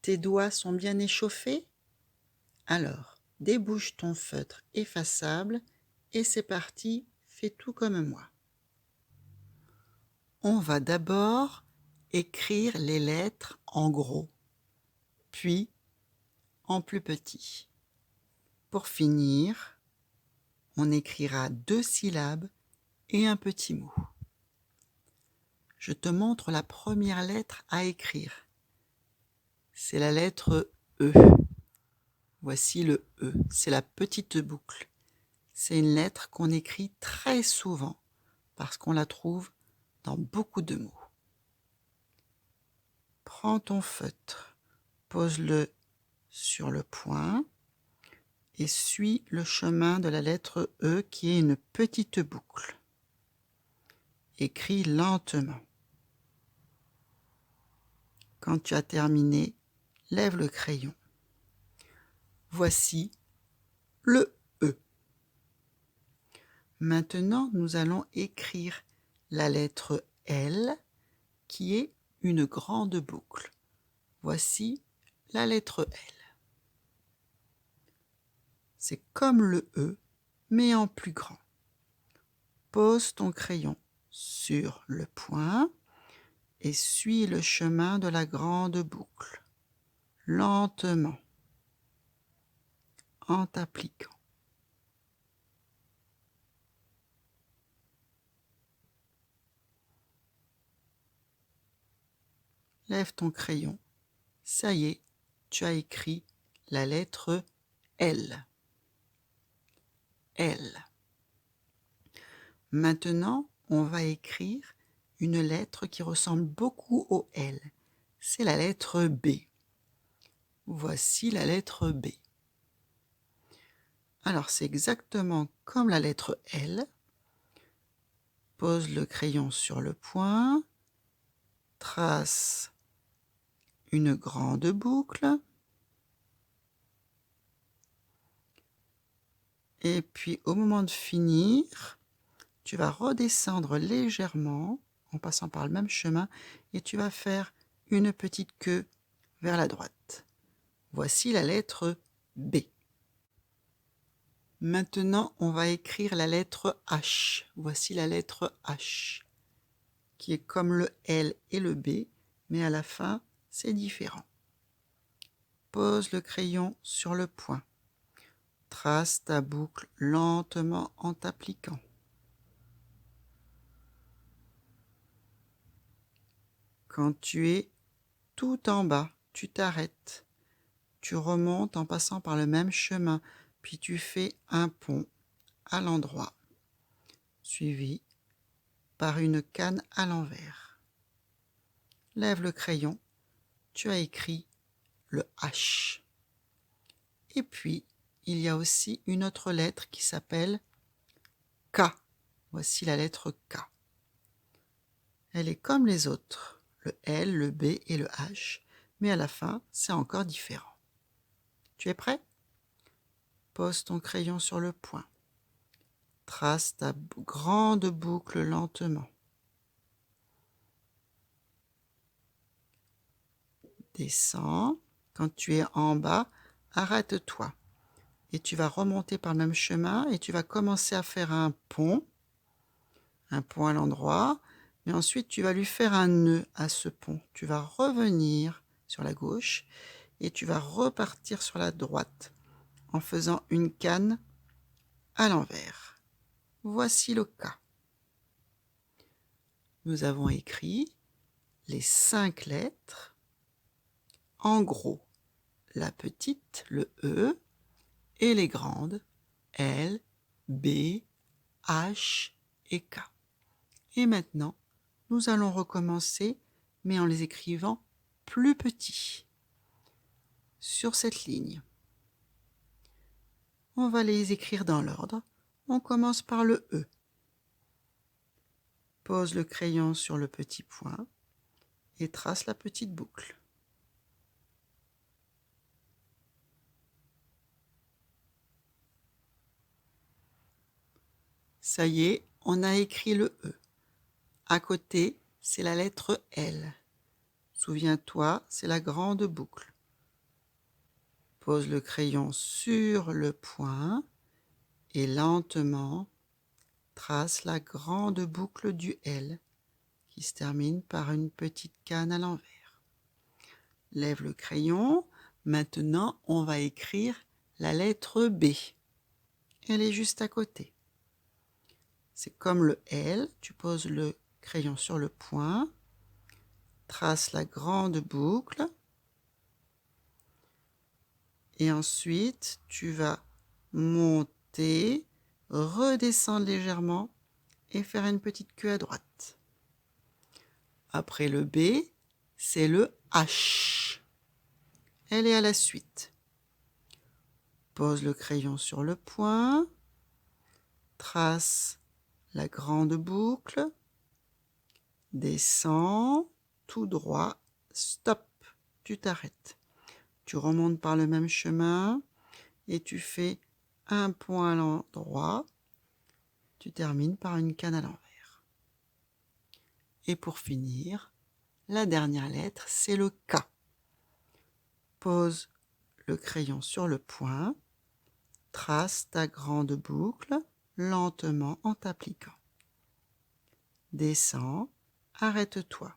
Tes doigts sont bien échauffés? Alors, débouche ton feutre effaçable et c'est parti, fais tout comme moi. On va d'abord écrire les lettres en gros, puis en plus petit. Pour finir, on écrira 2 syllabes et un petit mot. Je te montre la première lettre à écrire. C'est la lettre E. Voici le E, c'est la petite boucle. C'est une lettre qu'on écrit très souvent parce qu'on la trouve dans beaucoup de mots. Prends ton feutre, pose-le sur le poing et suis le chemin de la lettre E qui est une petite boucle. Écris lentement. Quand tu as terminé, lève le crayon. Voici le E. Maintenant, nous allons écrire la lettre L qui est une grande boucle. Voici la lettre L. C'est comme le E, mais en plus grand. Pose ton crayon sur le poing et suis le chemin de la grande boucle, lentement, en t'appliquant. Lève ton crayon. Ça y est, tu as écrit la lettre L. L. Maintenant, on va écrire une lettre qui ressemble beaucoup au L. C'est la lettre B. Voici la lettre B. Alors, c'est exactement comme la lettre L. Pose le crayon sur le poing, trace une grande boucle, et puis au moment de finir, tu vas redescendre légèrement en passant par le même chemin et tu vas faire une petite queue vers la droite. Voici la lettre B. Maintenant, on va écrire la lettre H. Voici la lettre H, qui est comme le L et le B, mais à la fin, c'est différent. Pose le crayon sur le poing. Trace ta boucle lentement en t'appliquant. Quand tu es tout en bas, tu t'arrêtes. Tu remontes en passant par le même chemin, puis tu fais un pont à l'endroit, suivi par une canne à l'envers. Lève le crayon, tu as écrit le H. Et puis, il y a aussi une autre lettre qui s'appelle K. Voici la lettre K. Elle est comme les autres, le L, le B et le H, mais à la fin, c'est encore différent. Tu es prêt? Pose ton crayon sur le poing. Trace ta grande boucle lentement. Descends. Quand tu es en bas, arrête-toi. Et tu vas remonter par le même chemin et tu vas commencer à faire un pont à l'endroit, mais ensuite tu vas lui faire un nœud à ce pont. Tu vas revenir sur la gauche et tu vas repartir sur la droite en faisant une canne à l'envers. Voici le cas. Nous avons écrit les 5 lettres. En gros, la petite, le E, et les grandes, L, B, H et K. Et maintenant, nous allons recommencer, mais en les écrivant plus petits. Sur cette ligne, on va les écrire dans l'ordre. On commence par le E. Pose le crayon sur le petit point et trace la petite boucle. Ça y est, on a écrit le E. À côté, c'est la lettre L. Souviens-toi, c'est la grande boucle. Pose le crayon sur le point et lentement trace la grande boucle du L qui se termine par une petite canne à l'envers. Lève le crayon. Maintenant, on va écrire la lettre B. Elle est juste à côté. C'est comme le L, tu poses le crayon sur le point, trace la grande boucle et ensuite tu vas monter, redescendre légèrement et faire une petite queue à droite. Après le B, c'est le H. Elle est à la suite. Pose le crayon sur le point, trace la grande boucle, descends tout droit, stop, tu t'arrêtes. Tu remontes par le même chemin et tu fais un point à l'endroit. Tu termines par une canne à l'envers. Et pour finir, la dernière lettre, c'est le K. Pose le crayon sur le point, trace ta grande boucle lentement en t'appliquant. Descends, arrête-toi.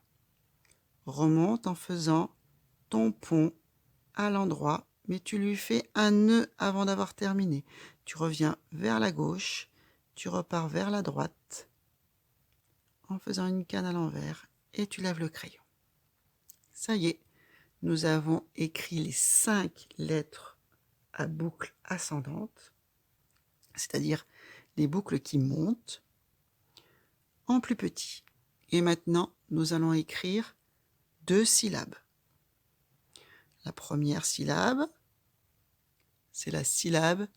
Remonte en faisant ton pont à l'endroit, mais tu lui fais un nœud avant d'avoir terminé. Tu reviens vers la gauche, tu repars vers la droite en faisant une canne à l'envers et tu lèves le crayon. Ça y est, nous avons écrit les 5 lettres à boucle ascendante, c'est-à-dire les boucles qui montent en plus petit. Et maintenant, nous allons écrire 2 syllabes. La première syllabe, c'est la syllabe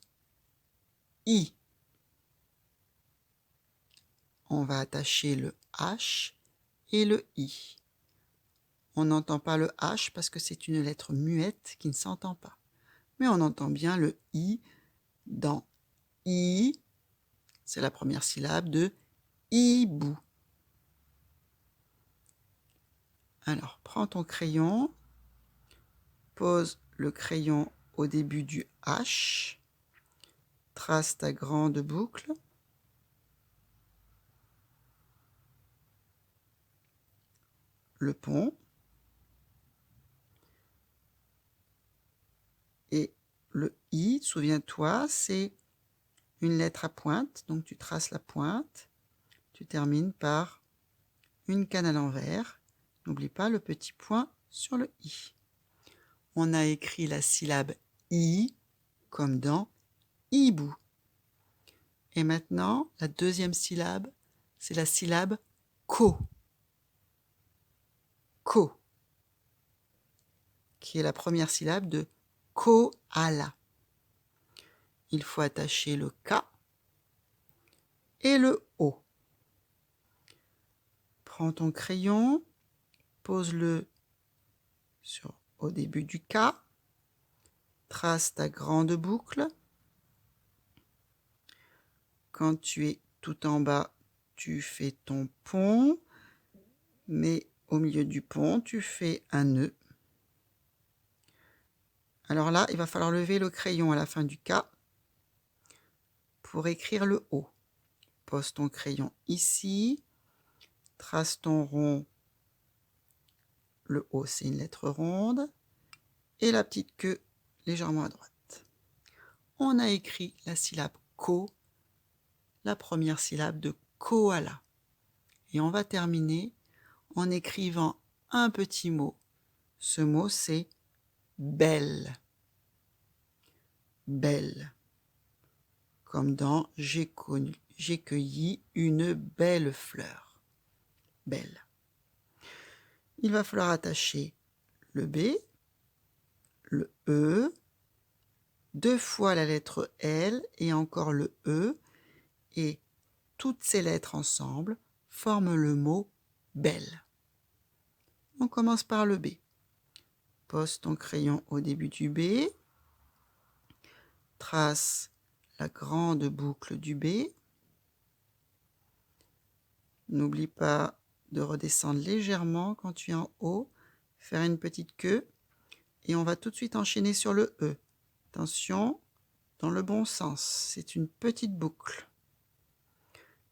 I. On va attacher le H et le I. On n'entend pas le H parce que c'est une lettre muette qui ne s'entend pas. Mais on entend bien le I dans I. C'est la première syllabe de hibou. Alors, prends ton crayon, pose le crayon au début du H, trace ta grande boucle, le pont, et le I, souviens-toi, c'est une lettre à pointe, donc tu traces la pointe, tu termines par une canne à l'envers. N'oublie pas le petit point sur le I. On a écrit la syllabe I comme dans hibou. Et maintenant, la deuxième syllabe, c'est la syllabe ko. Ko, qui est la première syllabe de koala. Il faut attacher le K et le O. Prends ton crayon, pose-le au début du K, trace ta grande boucle. Quand tu es tout en bas, tu fais ton pont, mais au milieu du pont, tu fais un nœud. Alors là, il va falloir lever le crayon à la fin du K pour écrire le O. Pose ton crayon ici, trace ton rond. Le O, c'est une lettre ronde, et la petite queue légèrement à droite. On a écrit la syllabe ko, la première syllabe de koala. Et on va terminer en écrivant un petit mot. Ce mot, c'est belle. Belle. Comme dans j'ai cueilli une belle fleur. Belle. Il va falloir attacher le B, le E, 2 fois la lettre L et encore le E, et toutes ces lettres ensemble forment le mot belle. On commence par le B. Pose ton crayon au début du B, trace la grande boucle du B. N'oublie pas de redescendre légèrement quand tu es en haut, faire une petite queue, et on va tout de suite enchaîner sur le E. Attention, dans le bon sens, c'est une petite boucle.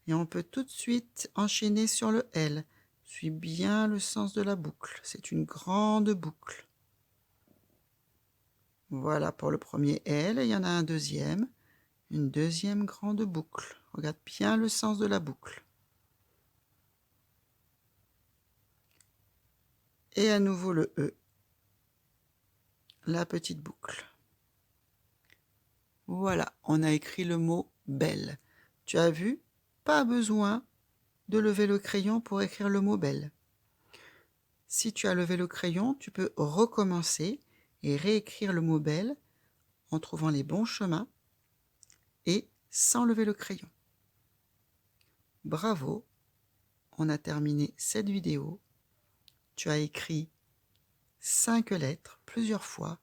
Et on peut tout de suite enchaîner sur le L. Suis bien le sens de la boucle, c'est une grande boucle. Voilà pour le premier L, il y en a un deuxième, une deuxième grande boucle. Regarde bien le sens de la boucle. Et à nouveau le E, la petite boucle. Voilà, on a écrit le mot belle. Tu as vu? Pas besoin de lever le crayon pour écrire le mot belle. Si tu as levé le crayon, tu peux recommencer et réécrire le mot belle en trouvant les bons chemins et sans lever le crayon. Bravo, on a terminé cette vidéo. Tu as écrit 5 lettres plusieurs fois,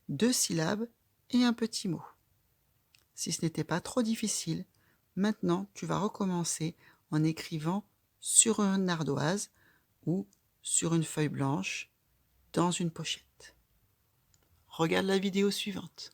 2 syllabes et un petit mot. Si ce n'était pas trop difficile, maintenant tu vas recommencer en écrivant sur une ardoise ou sur une feuille blanche dans une pochette. Regarde la vidéo suivante.